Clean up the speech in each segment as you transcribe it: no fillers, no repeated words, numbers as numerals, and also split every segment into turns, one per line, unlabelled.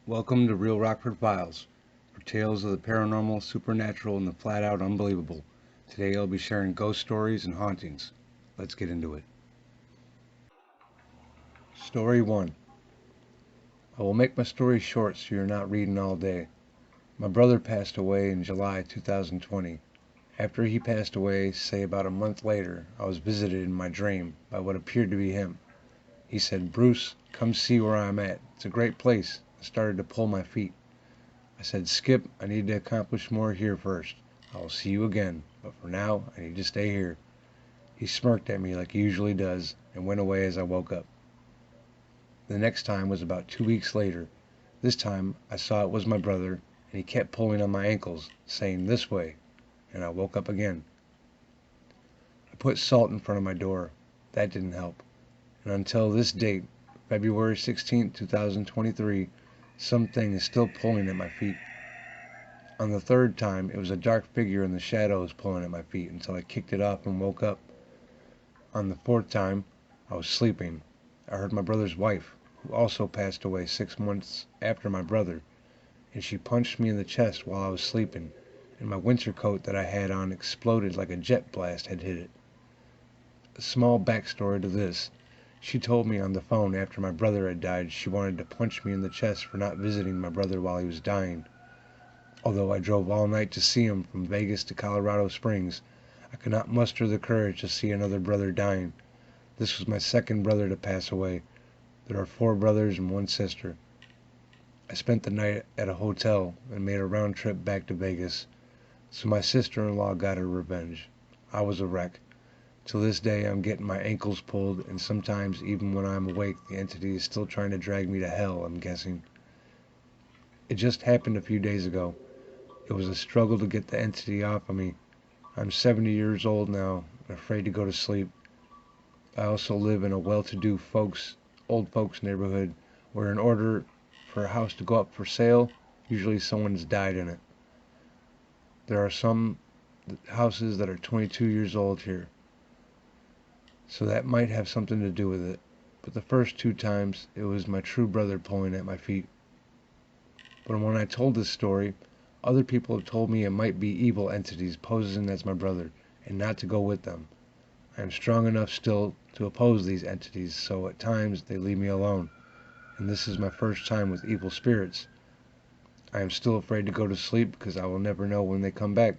Welcome to Real Rockford Files, for tales of the paranormal, supernatural, and the flat-out unbelievable. Today I'll be sharing ghost stories and hauntings. Let's get into it. Story 1. I will make my story short so you're not reading all day. My brother passed away in July 2020. After he passed away, say about a month later, I was visited in my dream by what appeared to be him. He said, "Bruce, come see where I'm at. It's a great place," and started to pull my feet. I said, "Skip, I need to accomplish more here first. I will see you again, but for now, I need to stay here." He smirked at me like he usually does and went away as I woke up. The next time was about 2 weeks later. This time, I saw it was my brother, and he kept pulling on my ankles, saying, "This way," and I woke up again. I put salt in front of my door. That didn't help. And until this date, February 16, 2023, something is still pulling at my feet. On the third time, it was a dark figure in the shadows pulling at my feet until I kicked it off and woke up. On the fourth time, I was sleeping. I heard my brother's wife, who also passed away 6 months after my brother, and she punched me in the chest while I was sleeping, and my winter coat that I had on exploded like a jet blast had hit it. A small backstory to this. She told me on the phone after my brother had died she wanted to punch me in the chest for not visiting my brother while he was dying. Although I drove all night to see him from Vegas to Colorado Springs, I could not muster the courage to see another brother dying. This was my second brother to pass away. There are 4 brothers and 1 sister. I spent the night at a hotel and made a round trip back to Vegas, so my sister-in-law got her revenge. I was a wreck. Till this day, I'm getting my ankles pulled, and sometimes, even when I'm awake, the entity is still trying to drag me to hell, I'm guessing. It just happened a few days ago. It was a struggle to get the entity off of me. I'm 70 years old now, and afraid to go to sleep. I also live in a well-to-do old folks neighborhood, where in order for a house to go up for sale, usually someone's died in it. There are some houses that are 22 years old here, so that might have something to do with it. But the first 2 times, it was my true brother pulling at my feet. But when I told this story, other people have told me it might be evil entities posing as my brother, and not to go with them. I am strong enough still to oppose these entities, so at times they leave me alone, and this is my first time with evil spirits. I am still afraid to go to sleep because I will never know when they come back.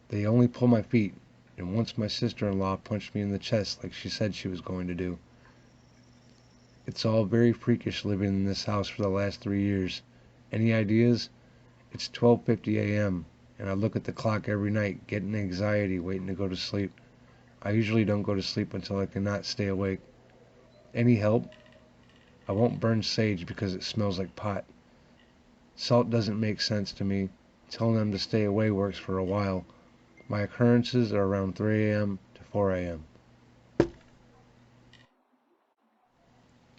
They only pull my feet, and once my sister-in-law punched me in the chest like she said she was going to do. It's all very freakish living in this house for the last 3 years. Any ideas? It's 12:50 a.m., and I look at the clock every night, getting anxiety waiting to go to sleep. I usually don't go to sleep until I cannot stay awake. Any help? I won't burn sage because it smells like pot. Salt doesn't make sense to me. Telling them to stay away works for a while. My occurrences are around 3 a.m. to 4 a.m.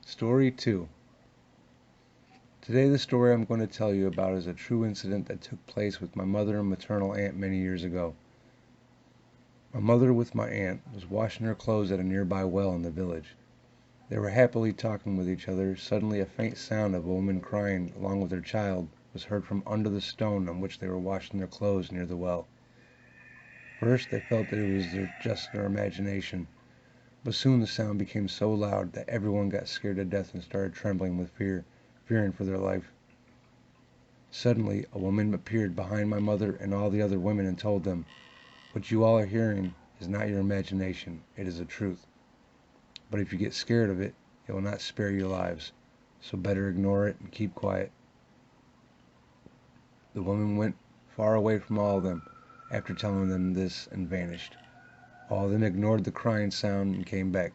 Story 2. Today the story I'm going to tell you about is a true incident that took place with my mother and maternal aunt many years ago. My mother, with my aunt, was washing her clothes at a nearby well in the village. They were happily talking with each other. Suddenly a faint sound of a woman crying, along with her child, was heard from under the stone on which they were washing their clothes near the well. First they felt that it was just their imagination, but soon the sound became so loud that everyone got scared to death and started trembling with fear, fearing for their life. Suddenly a woman appeared behind my mother and all the other women and told them, "What you all are hearing is not your imagination, it is the truth. But if you get scared of it, it will not spare your lives, so better ignore it and keep quiet." The woman went far away from all of them after telling them this and vanished. All of them ignored the crying sound and came back.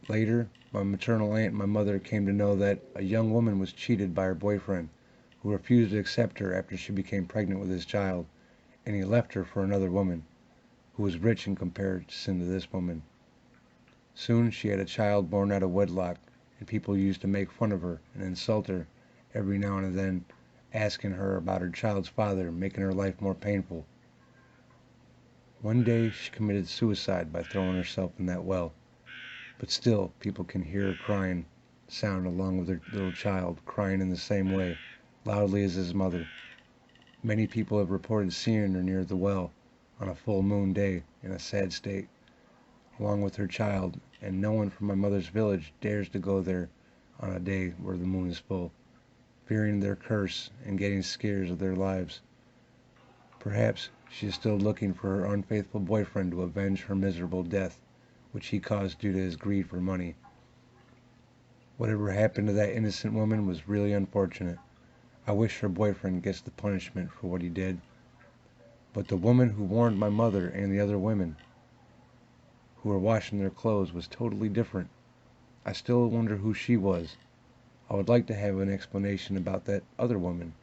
Later, my maternal aunt and my mother came to know that a young woman was cheated by her boyfriend, who refused to accept her after she became pregnant with his child, and he left her for another woman, who was rich in comparison to this woman. Soon she had a child born out of wedlock, and people used to make fun of her and insult her every now and then, asking her about her child's father, making her life more painful. One day she committed suicide by throwing herself in that well, but still people can hear her crying sound along with her little child crying in the same way, loudly as his mother. Many people have reported seeing her near the well on a full moon day in a sad state, along with her child, and no one from my mother's village dares to go there on a day where the moon is full, fearing their curse and getting scares of their lives. Perhaps she is still looking for her unfaithful boyfriend to avenge her miserable death, which he caused due to his greed for money. Whatever happened to that innocent woman was really unfortunate. I wish her boyfriend gets the punishment for what he did. But the woman who warned my mother and the other women who were washing their clothes was totally different. I still wonder who she was. I would like to have an explanation about that other woman,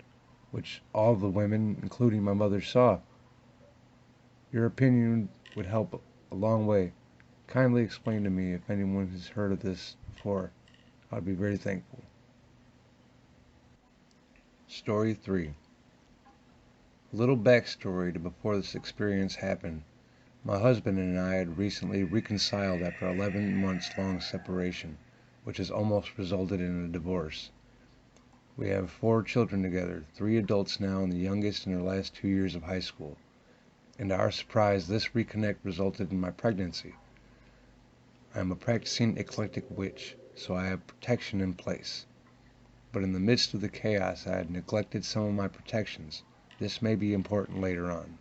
which all the women, including my mother, saw. Your opinion would help a long way. Kindly explain to me if anyone has heard of this before. I'd be very thankful. Story 3. A little backstory to before this experience happened. My husband and I had recently reconciled after 11 months long separation, which has almost resulted in a divorce. We have 4 children together, 3 adults now and the youngest in her last 2 years of high school. And to our surprise, this reconnect resulted in my pregnancy. I am a practicing eclectic witch, so I have protection in place. But in the midst of the chaos, I had neglected some of my protections. This may be important later on.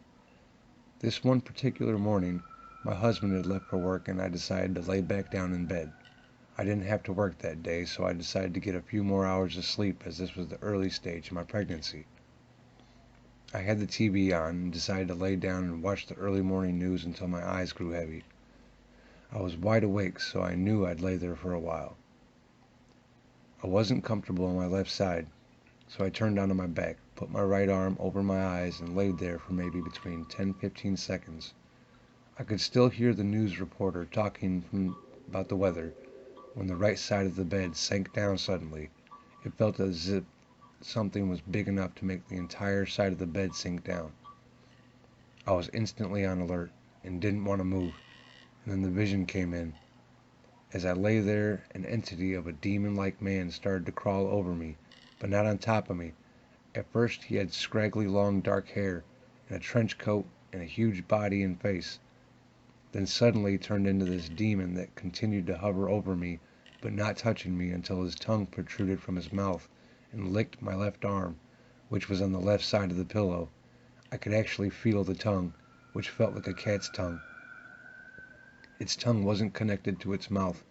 This one particular morning, my husband had left for work and I decided to lay back down in bed. I didn't have to work that day, so I decided to get a few more hours of sleep as this was the early stage of my pregnancy. I had the TV on and decided to lay down and watch the early morning news until my eyes grew heavy. I was wide awake, so I knew I'd lay there for a while. I wasn't comfortable on my left side, so I turned onto my back, put my right arm over my eyes, and laid there for maybe between 10-15 seconds. I could still hear the news reporter talking about the weather when the right side of the bed sank down suddenly. It felt as if something was big enough to make the entire side of the bed sink down. I was instantly on alert and didn't want to move, and then the vision came in. As I lay there, an entity of a demon-like man started to crawl over me, but not on top of me. At first he had scraggly long dark hair, and a trench coat, and a huge body and face. Then suddenly he turned into this demon that continued to hover over me, but not touching me until his tongue protruded from his mouth and licked my left arm, which was on the left side of the pillow. I could actually feel the tongue, which felt like a cat's tongue. Its tongue wasn't connected to its mouth.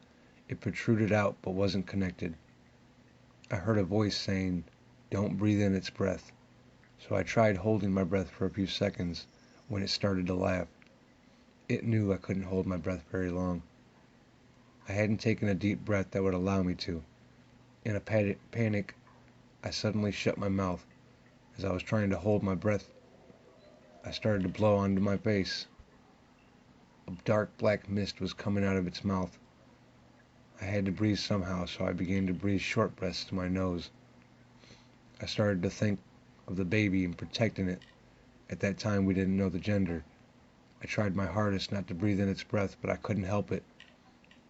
It protruded out but wasn't connected. I heard a voice saying, "Don't breathe in its breath." So I tried holding my breath for a few seconds when it started to laugh. It knew I couldn't hold my breath very long. I hadn't taken a deep breath that would allow me to. In a panic, I suddenly shut my mouth. As I was trying to hold my breath, I started to blow onto my face. A dark black mist was coming out of its mouth. I had to breathe somehow, so I began to breathe short breaths to my nose. I started to think of the baby and protecting it. At that time, we didn't know the gender. I tried my hardest not to breathe in its breath, but I couldn't help it.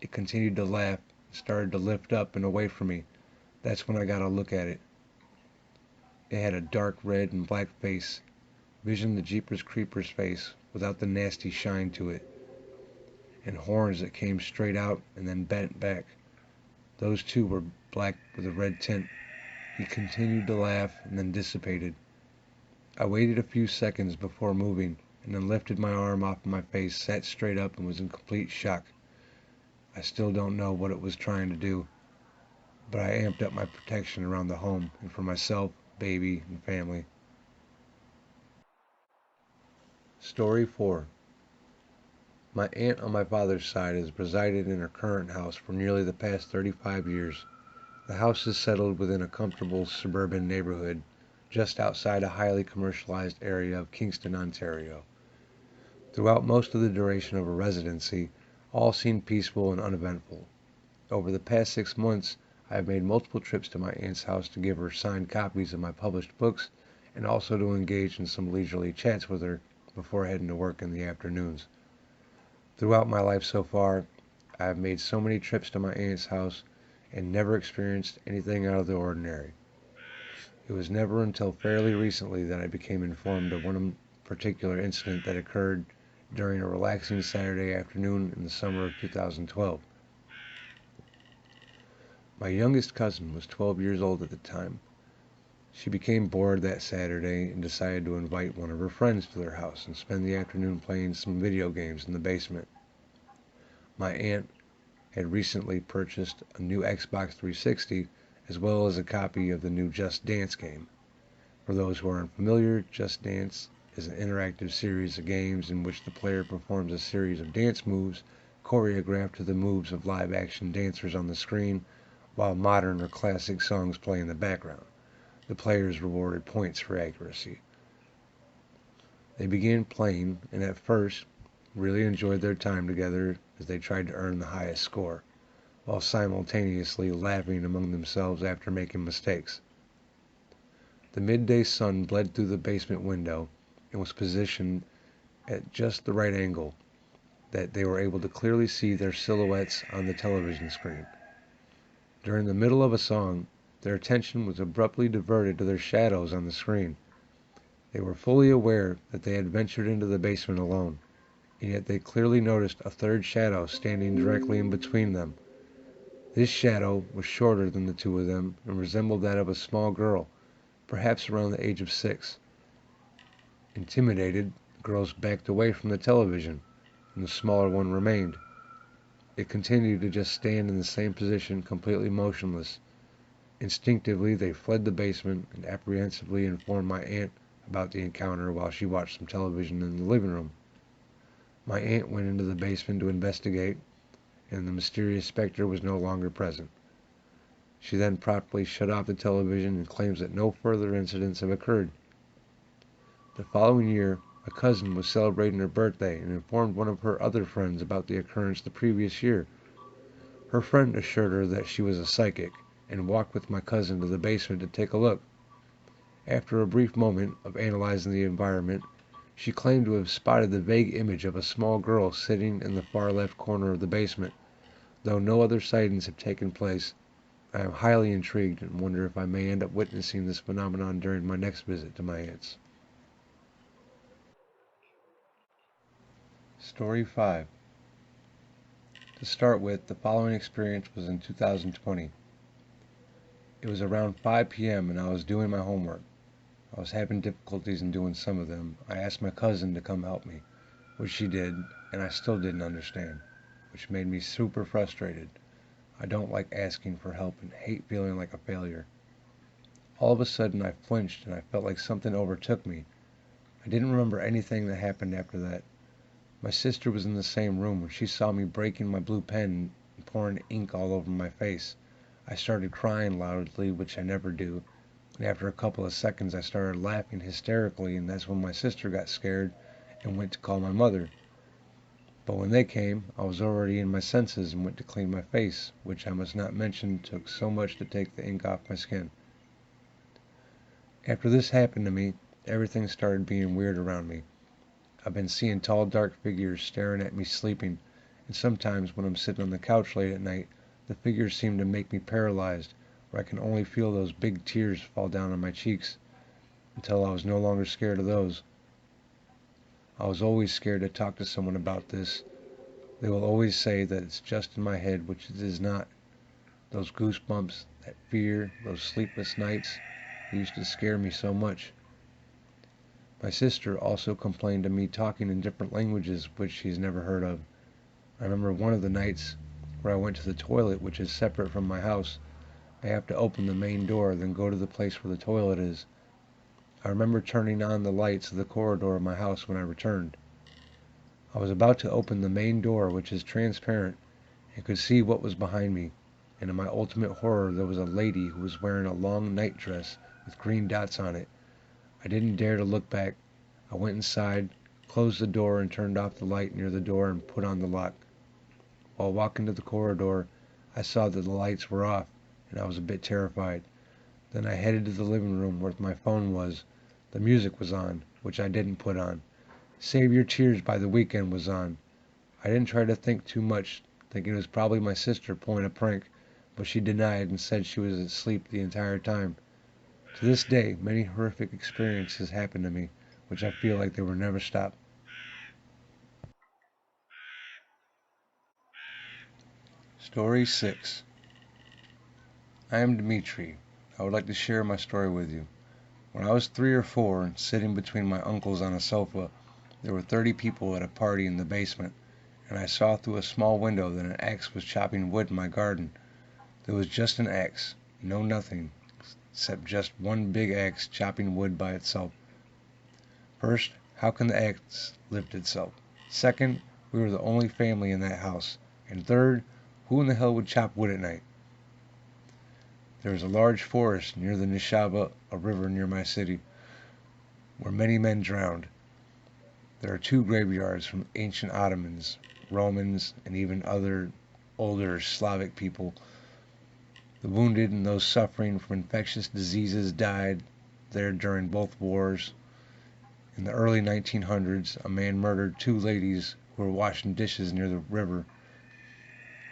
It continued to laugh and started to lift up and away from me. That's when I got a look at it. It had a dark red and black face. Vision the Jeepers Creepers face without the nasty shine to it, and horns that came straight out and then bent back. Those too were black with a red tint. He continued to laugh and then dissipated. I waited a few seconds before moving, and then lifted my arm off of my face, sat straight up, and was in complete shock. I still don't know what it was trying to do, but I amped up my protection around the home and for myself, baby, and family. Story 4. My aunt on my father's side has resided in her current house for nearly the past 35 years. The house is settled within a comfortable suburban neighborhood just outside a highly commercialized area of Kingston, Ontario. Throughout most of the duration of her residency, all seemed peaceful and uneventful. Over the past 6 months, I have made multiple trips to my aunt's house to give her signed copies of my published books and also to engage in some leisurely chats with her before heading to work in the afternoons. Throughout my life so far, I have made so many trips to my aunt's house and never experienced anything out of the ordinary. It was never until fairly recently that I became informed of one particular incident that occurred during a relaxing Saturday afternoon in the summer of 2012. My youngest cousin was 12 years old at the time. She became bored that Saturday and decided to invite one of her friends to their house and spend the afternoon playing some video games in the basement. My aunt had recently purchased a new Xbox 360 as well as a copy of the new Just Dance game. For those who are unfamiliar, Just Dance is an interactive series of games in which the player performs a series of dance moves choreographed to the moves of live-action dancers on the screen, while modern or classic songs play in the background. The player is rewarded points for accuracy. They began playing and at first really enjoyed their time together as they tried to earn the highest score, while simultaneously laughing among themselves after making mistakes. The midday sun bled through the basement window and was positioned at just the right angle that they were able to clearly see their silhouettes on the television screen. During the middle of a song, their attention was abruptly diverted to their shadows on the screen. They were fully aware that they had ventured into the basement alone, and yet they clearly noticed a third shadow standing directly in between them. This shadow was shorter than the two of them and resembled that of a small girl, perhaps around the age of 6. Intimidated, the girls backed away from the television, and the smaller one remained. It continued to just stand in the same position, completely motionless. Instinctively, they fled the basement and apprehensively informed my aunt about the encounter while she watched some television in the living room. My aunt went into the basement to investigate, and the mysterious specter was no longer present. She then promptly shut off the television and claims that no further incidents have occurred. The following year, a cousin was celebrating her birthday and informed one of her other friends about the occurrence the previous year. Her friend assured her that she was a psychic and walked with my cousin to the basement to take a look. After a brief moment of analyzing the environment, she claimed to have spotted the vague image of a small girl sitting in the far left corner of the basement. Though no other sightings have taken place, I am highly intrigued and wonder if I may end up witnessing this phenomenon during my next visit to my aunt's. Story 5. To start with, the following experience was in 2020. It was around 5 p.m. and I was doing my homework. I was having difficulties in doing some of them. I asked my cousin to come help me, which she did, and I still didn't understand, which made me super frustrated. I don't like asking for help and hate feeling like a failure. All of a sudden I flinched and I felt like something overtook me. I didn't remember anything that happened after that. My sister was in the same room when she saw me breaking my blue pen and pouring ink all over my face. I started crying loudly, which I never do, and after a couple of seconds I started laughing hysterically, and that's when my sister got scared and went to call my mother. But when they came, I was already in my senses and went to clean my face, which I must not mention took so much to take the ink off my skin. After this happened to me, everything started being weird around me. I've been seeing tall dark figures staring at me sleeping, and sometimes when I'm sitting on the couch late at night, the figures seem to make me paralyzed, where I can only feel those big tears fall down on my cheeks, until I was no longer scared of those. I was always scared to talk to someone about this. They will always say that it's just in my head, which it is not. Those goosebumps, that fear, those sleepless nights, they used to scare me so much. My sister also complained of me talking in different languages which she's never heard of. I remember one of the nights where I went to the toilet, which is separate from my house. I have to open the main door, then go to the place where the toilet is. I remember turning on the lights of the corridor of my house when I returned. I was about to open the main door, which is transparent, and could see what was behind me, and in my ultimate horror there was a lady who was wearing a long night dress with green dots on it. I didn't dare to look back. I went inside, closed the door and turned off the light near the door and put on the lock. While walking to the corridor, I saw that the lights were off, and I was a bit terrified. Then I headed to the living room where my phone was. The music was on, which I didn't put on. Save Your Tears by The Weeknd was on. I didn't try to think too much, thinking it was probably my sister pulling a prank, but she denied and said she was asleep the entire time. To this day, many horrific experiences happen to me, which I feel like they will never stop. Story 6. I am Dmitri. I would like to share my story with you. When I was 3 or 4 and sitting between my uncles on a sofa, there were 30 people at a party in the basement, and I saw through a small window that an axe was chopping wood in my garden. There was just an axe, no nothing, except just one big axe chopping wood by itself. First, how can the axe lift itself? Second, we were the only family in that house. And third, who in the hell would chop wood at night? There is a large forest near the Nishaba, a river near my city, where many men drowned. There are 2 graveyards from ancient Ottomans, Romans, and even other older Slavic people. The wounded and those suffering from infectious diseases died there during both wars. In the early 1900s, a man murdered 2 ladies who were washing dishes near the river.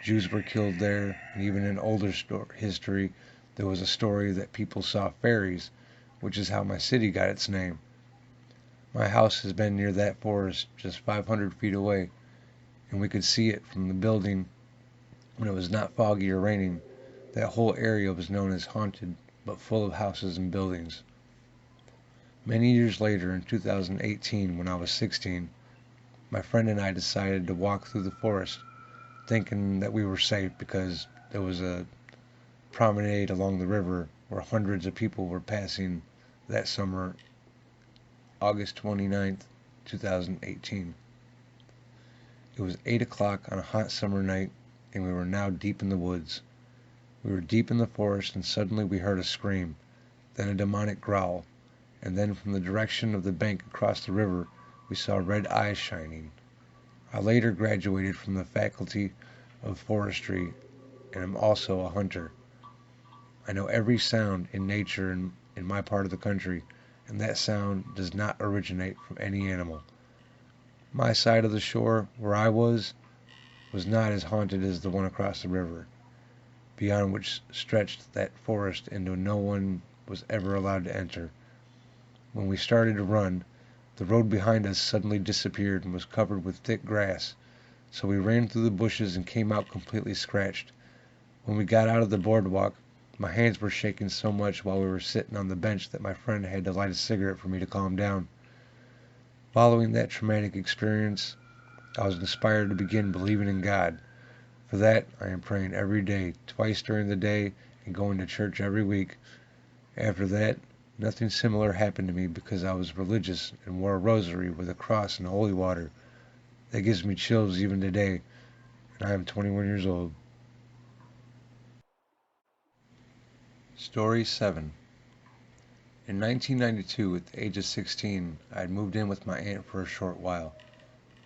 Jews were killed there, and even in older history, there was a story that people saw fairies, which is how my city got its name. My house has been near that forest, just 500 feet away, and we could see it from the building when it was not foggy or raining. That whole area was known as haunted, but full of houses and buildings. Many years later, in 2018, when I was 16, my friend and I decided to walk through the forest, thinking that we were safe because there was a promenade along the river where hundreds of people were passing that summer, August 29th, 2018. It was 8 o'clock on a hot summer night, and we were now deep in the woods. We were deep in the forest, and suddenly we heard a scream, then a demonic growl, and then from the direction of the bank across the river, we saw red eyes shining. I later graduated from the Faculty of Forestry and am also a hunter. I know every sound in nature in my part of the country, and that sound does not originate from any animal. My side of the shore, where I was not as haunted as the one across the river, beyond which stretched that forest into no one was ever allowed to enter. When we started to run, the road behind us suddenly disappeared and was covered with thick grass, so we ran through the bushes and came out completely scratched. When we got out of the boardwalk, my hands were shaking so much while we were sitting on the bench that my friend had to light a cigarette for me to calm down. Following that traumatic experience, I was inspired to begin believing in God. For that, I am praying every day, twice during the day, and going to church every week. After that, nothing similar happened to me because I was religious and wore a rosary with a cross and holy water. That gives me chills even today, and I am 21 years old. Story 7. In 1992, at the age of 16, I had moved in with my aunt for a short while.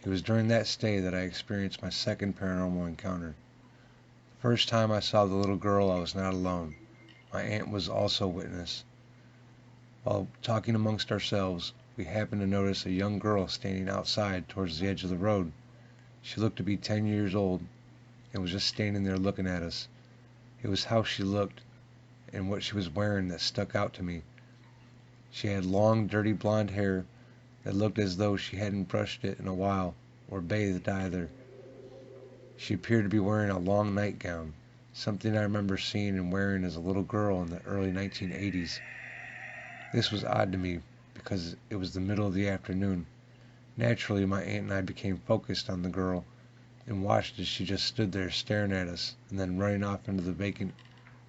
It was during that stay that I experienced my second paranormal encounter. The first time I saw the little girl, I was not alone. My aunt was also a witness. While talking amongst ourselves, we happened to notice a young girl standing outside towards the edge of the road. She looked to be 10 years old and was just standing there looking at us. It was how she looked and what she was wearing that stuck out to me. She had long, dirty blonde hair that looked as though she hadn't brushed it in a while or bathed either. She appeared to be wearing a long nightgown, something I remember seeing and wearing as a little girl in the early 1980s. This was odd to me because it was the middle of the afternoon. Naturally, my aunt and I became focused on the girl and watched as she just stood there staring at us and then running off into the vacant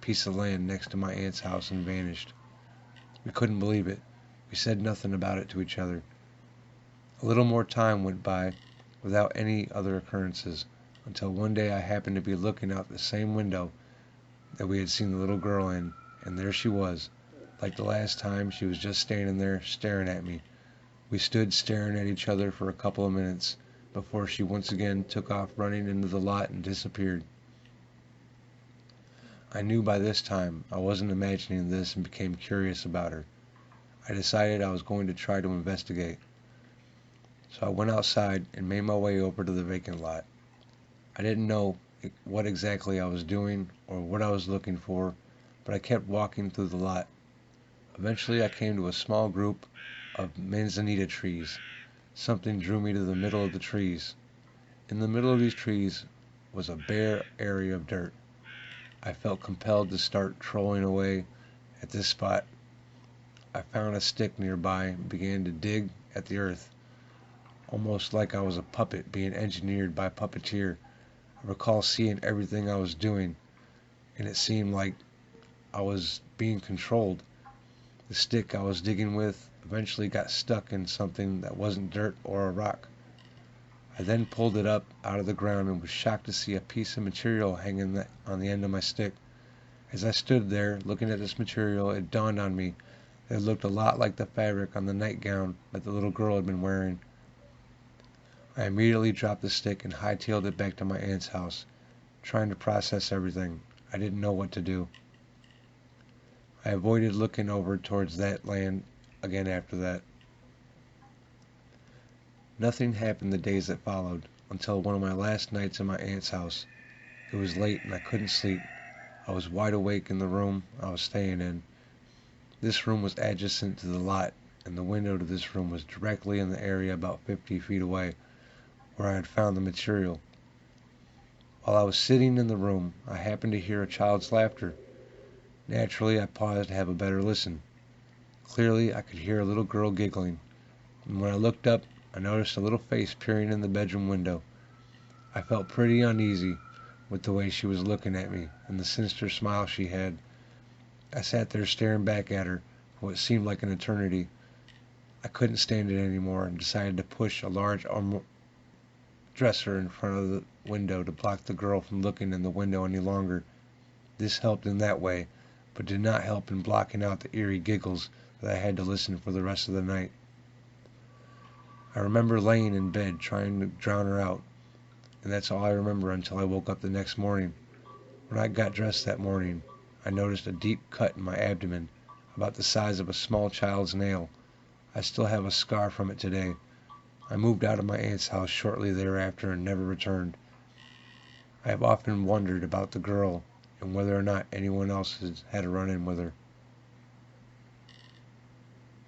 piece of land next to my aunt's house and vanished. We couldn't believe it. We said nothing about it to each other. A little more time went by without any other occurrences until one day I happened to be looking out the same window that we had seen the little girl in, and there she was. Like the last time, she was just standing there staring at me. We stood staring at each other for a couple of minutes before she once again took off running into the lot and disappeared. I knew by this time I wasn't imagining this and became curious about her. I decided I was going to try to investigate. So I went outside and made my way over to the vacant lot. I didn't know what exactly I was doing or what I was looking for, but I kept walking through the lot. Eventually I came to a small group of manzanita trees. Something drew me to the middle of the trees. In the middle of these trees was a bare area of dirt. I felt compelled to start trolling away at this spot. I found a stick nearby and began to dig at the earth, almost like I was a puppet being engineered by a puppeteer. I recall seeing everything I was doing, and it seemed like I was being controlled. The stick I was digging with eventually got stuck in something that wasn't dirt or a rock. I then pulled it up out of the ground and was shocked to see a piece of material hanging on the end of my stick. As I stood there looking at this material, it dawned on me that it looked a lot like the fabric on the nightgown that the little girl had been wearing. I immediately dropped the stick and hightailed it back to my aunt's house, trying to process everything. I didn't know what to do. I avoided looking over towards that land again after that. Nothing happened the days that followed, until one of my last nights in my aunt's house. It was late and I couldn't sleep. I was wide awake in the room I was staying in. This room was adjacent to the lot, and the window to this room was directly in the area about 50 feet away, where I had found the material. While I was sitting in the room, I happened to hear a child's laughter. Naturally, I paused to have a better listen. Clearly, I could hear a little girl giggling, and when I looked up, I noticed a little face peering in the bedroom window. I felt pretty uneasy with the way she was looking at me and the sinister smile she had. I sat there staring back at her for what seemed like an eternity. I couldn't stand it anymore and decided to push a large dresser in front of the window to block the girl from looking in the window any longer. This helped in that way, but did not help in blocking out the eerie giggles that I had to listen for the rest of the night. I remember laying in bed trying to drown her out, and that's all I remember until I woke up the next morning. When I got dressed that morning, I noticed a deep cut in my abdomen, about the size of a small child's nail. I still have a scar from it today. I moved out of my aunt's house shortly thereafter and never returned. I have often wondered about the girl and whether or not anyone else has had a run-in with her.